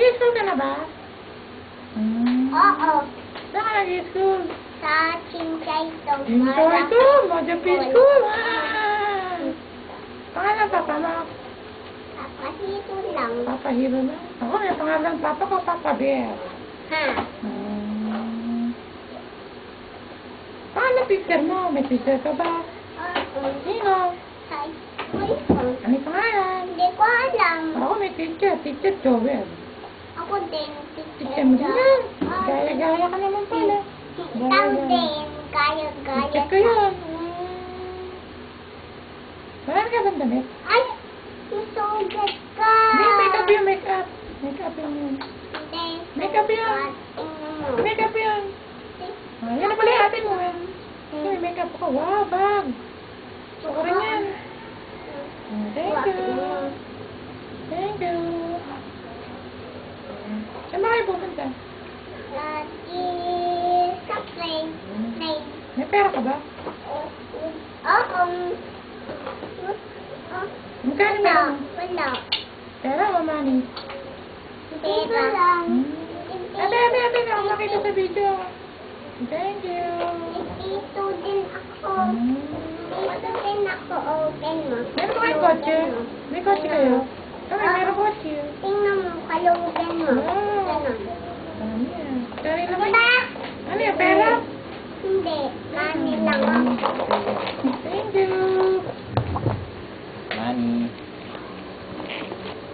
Nag-i-school ka na ba? Oo. Saan ka nag-i-school? Sa Chinchay-to. Enjoy ko! Moja Preschool! Pangalan papa mo? Papahito lang. Papa Hero na? Ako, may pangalan papa ko, Papa Bear. Ha? Paano teacher mo? May teacher ka ba? Oo. Sino? Sa school ko. Ano yung pangalan? Hindi ko alam. Ako may teacher, Teacher Joel. Ako din. Teacher mo din yan. Gaya-gaya ka naman pala. Ikaw din. Gaya-gaya Teacher ko yun. Marami ka bang damit? Ay! Masugat ka! Hindi, make-up yun, make-up. Make-up lang yun. Hindi. Make-up yun. Tingnan mo. Make-up yun. Yan na pala yung ate mo. May make-up ako. Wow, bag. Gusto ko rin yan. Thank you. Thank you. Saan ba kayo pupunta? Sa plane. May pera ka ba? Oo. Magkano meron mo? Wala. Pera o money? Pera lang. Ate, ako makita sa video. Thank you. Dito din ako. Dito din ako. Open mo. Meron ba kayong kotse? May kotse kayo? Kami, meron kotse. Tingnan mo. Kalugan mo. Wow. Ganon. Ano yan? Kaya lang Diba? ano yan, pera? Hindi. Mami lang.